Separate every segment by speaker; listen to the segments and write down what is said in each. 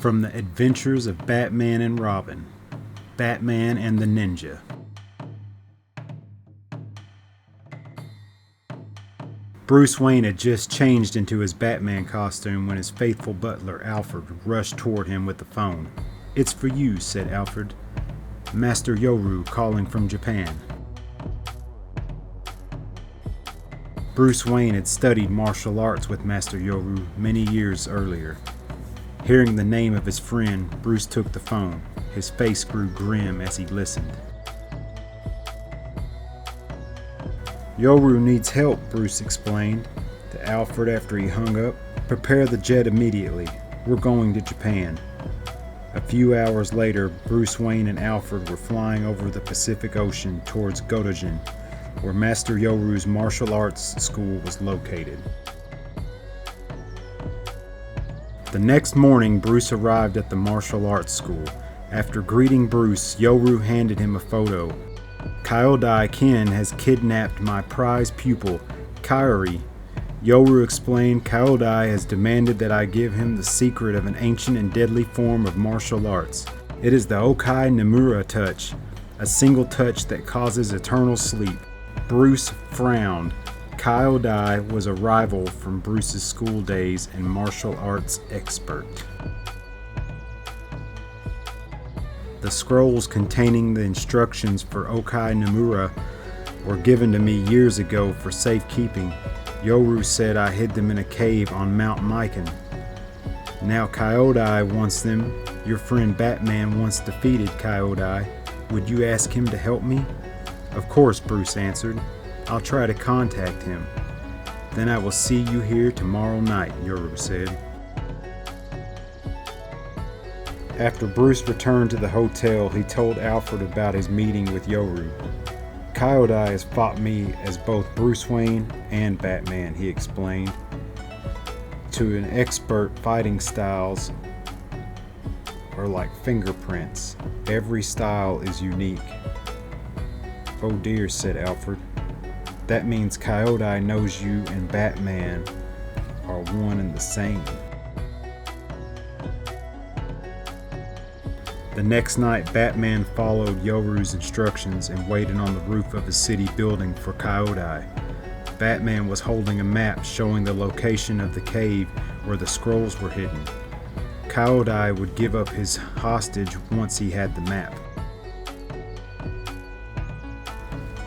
Speaker 1: From the Adventures of Batman and Robin, Batman and the Ninja. Bruce Wayne had just changed into his Batman costume when his faithful butler Alfred rushed toward him with the phone. "It's for you," said Alfred. "Master Yoru calling from Japan." Bruce Wayne had studied martial arts with Master Yoru many years earlier. Hearing the name of his friend, Bruce took the phone. His face grew grim as he listened. "Yoru needs help," Bruce explained to Alfred after he hung up. "Prepare the jet immediately. We're going to Japan." A few hours later, Bruce Wayne and Alfred were flying over the Pacific Ocean towards Gotogen, where Master Yoru's martial arts school was located. The next morning, Bruce arrived at the martial arts school. After greeting Bruce, Yoru handed him a photo. "Kyodai Ken has kidnapped my prize pupil, Kairi." Yoru explained, "Kyodai has demanded that I give him the secret of an ancient and deadly form of martial arts. It is the Okai Nomura touch, a single touch that causes eternal sleep." Bruce frowned. Kyodai was a rival from Bruce's school days and martial arts expert. "The scrolls containing the instructions for Okai Nomura were given to me years ago for safekeeping. Yoru said I hid them in a cave on Mount Myken. Now Kyodai wants them. Your friend Batman once defeated Kyodai. Would you ask him to help me?" "Of course," Bruce answered. "I'll try to contact him." "Then I will see you here tomorrow night," Yoru said. After Bruce returned to the hotel, he told Alfred about his meeting with Yoru. "Kyodai has fought me as both Bruce Wayne and Batman," he explained. "To an expert, fighting styles are like fingerprints. Every style is unique." "Oh dear," said Alfred. "That means Kyodai knows you and Batman are one and the same." The next night, Batman followed Yoru's instructions and waited on the roof of a city building for Kyodai. Batman was holding a map showing the location of the cave where the scrolls were hidden. Kyodai would give up his hostage once he had the map.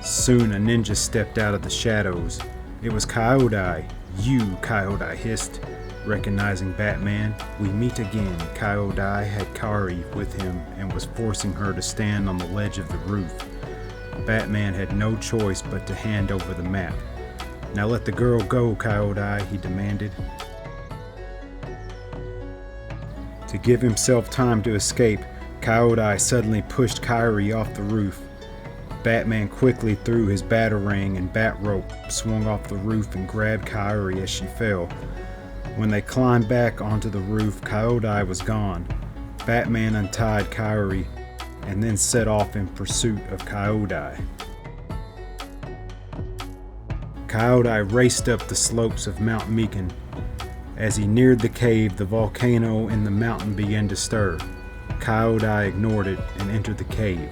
Speaker 1: Soon a ninja stepped out of the shadows. It was Kyodai. "You," Kyodai hissed, recognizing Batman. "We meet again." Kyodai had Kairi with him and was forcing her to stand on the ledge of the roof. Batman had no choice but to hand over the map. "Now let the girl go, Kyodai," he demanded. To give himself time to escape, Kyodai suddenly pushed Kairi off the roof. Batman quickly threw his batarang and bat rope, swung off the roof, and grabbed Kairi as she fell. When they climbed back onto the roof, Kyodai was gone. Batman untied Kairi and then set off in pursuit of Kyodai. Kyodai raced up the slopes of Mount Myken. As he neared the cave, the volcano in the mountain began to stir. Kyodai ignored it and entered the cave.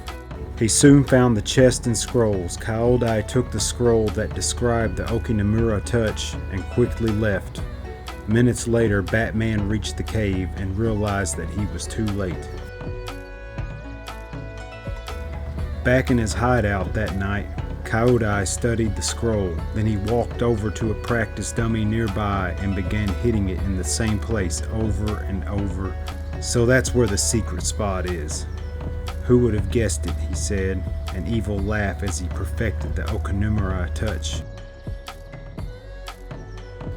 Speaker 1: He soon found the chest and scrolls. Kyodai took the scroll that described the Okinamura touch and quickly left. Minutes later, Batman reached the cave and realized that he was too late. Back in his hideout that night, Kyodai studied the scroll. Then he walked over to a practice dummy nearby and began hitting it in the same place over and over. "So that's where the secret spot is. Who would have guessed it?" he said, an evil laugh as he perfected the Okinamura touch.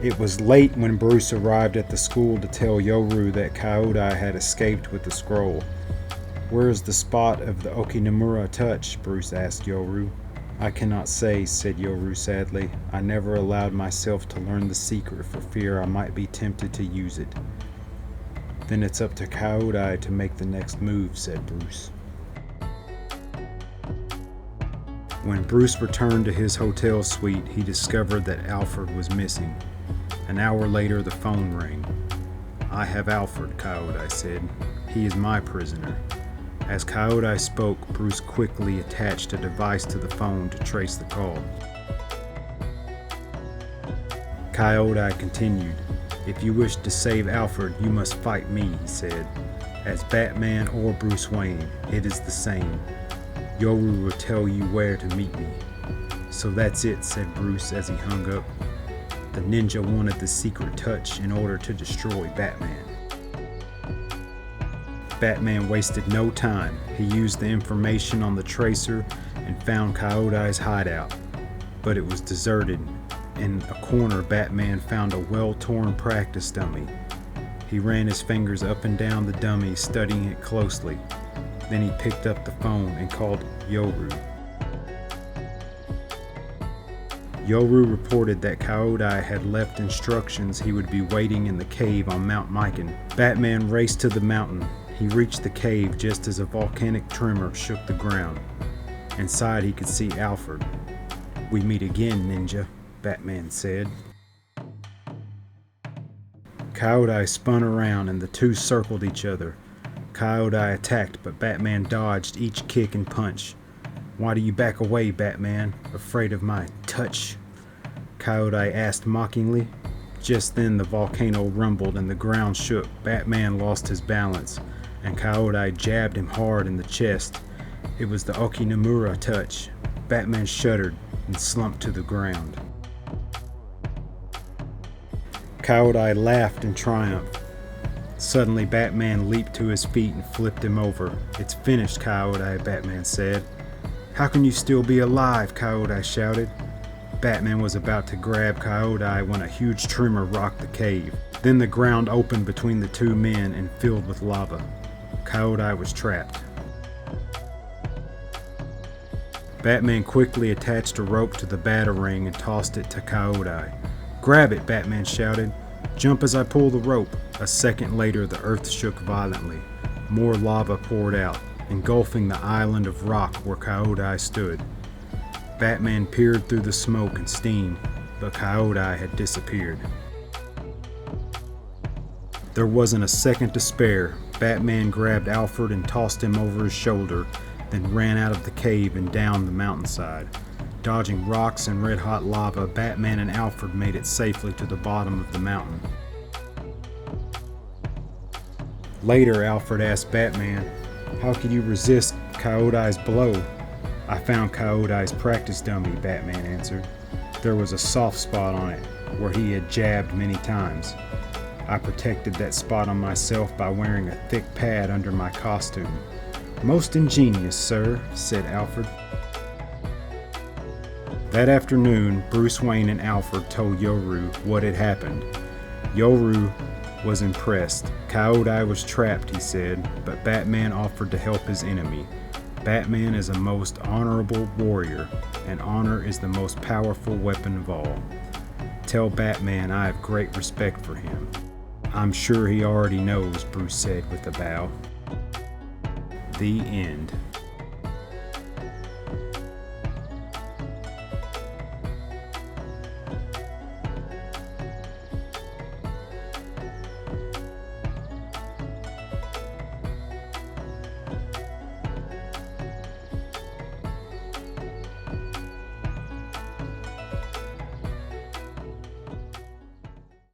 Speaker 1: It was late when Bruce arrived at the school to tell Yoru that Kyodai had escaped with the scroll. "Where is the spot of the Okinamura touch?" Bruce asked Yoru. "I cannot say," said Yoru sadly. "I never allowed myself to learn the secret for fear I might be tempted to use it." "Then it's up to Kyodai to make the next move," said Bruce. When Bruce returned to his hotel suite, he discovered that Alfred was missing. An hour later, the phone rang. I have Alfred, Coyote said. He is my prisoner. As Coyote spoke, Bruce quickly attached a device to the phone to trace the call. Coyote continued, "If you wish to save Alfred, you must fight me," he said. "As Batman or Bruce Wayne, it is the same. Yoru will tell you where to meet me." "So that's it," said Bruce as he hung up. The ninja wanted the secret touch in order to destroy Batman. Batman wasted no time. He used the information on the tracer and found Coyote's hideout, but it was deserted. In a corner, Batman found a well-torn practice dummy. He ran his fingers up and down the dummy, studying it closely. Then he picked up the phone and called Yoru. Yoru reported that Coyote had left instructions he would be waiting in the cave on Mount Mikan. Batman raced to the mountain. He reached the cave just as a volcanic tremor shook the ground. Inside he could see Alfred. "We meet again, ninja," Batman said. Coyote spun around and the two circled each other. Coyote attacked, but Batman dodged each kick and punch. "Why do you back away, Batman? Afraid of my touch?" Coyote asked mockingly. Just then the volcano rumbled and the ground shook. Batman lost his balance, and Coyote jabbed him hard in the chest. It was the Okinamura touch. Batman shuddered and slumped to the ground. Coyote laughed in triumph. Suddenly Batman leaped to his feet and flipped him over. "It's finished, Coyote," Batman said. "How can you still be alive?" Coyote shouted. Batman was about to grab Coyote when a huge tremor rocked the cave. Then the ground opened between the two men and filled with lava. Coyote was trapped. Batman quickly attached a rope to the batarang and tossed it to Coyote. "Grab it," Batman shouted. "Jump as I pull the rope." A second later, the earth shook violently. More lava poured out, engulfing the island of rock where Coyote stood. Batman peered through the smoke and steam, but Coyote had disappeared. There wasn't a second to spare. Batman grabbed Alfred and tossed him over his shoulder, then ran out of the cave and down the mountainside. Dodging rocks and red-hot lava, Batman and Alfred made it safely to the bottom of the mountain. Later, Alfred asked Batman, "How could you resist Coyote's blow?" "I found Coyote's practice dummy," Batman answered. "There was a soft spot on it, where he had jabbed many times. I protected that spot on myself by wearing a thick pad under my costume." "Most ingenious, sir," said Alfred. That afternoon, Bruce Wayne and Alfred told Yoru what had happened. Yoru was impressed. Coyote was trapped, he said, but Batman offered to help his enemy. Batman is a most honorable warrior, and honor is the most powerful weapon of all. Tell Batman I have great respect for him. "I'm sure he already knows," Bruce said with a bow. The end.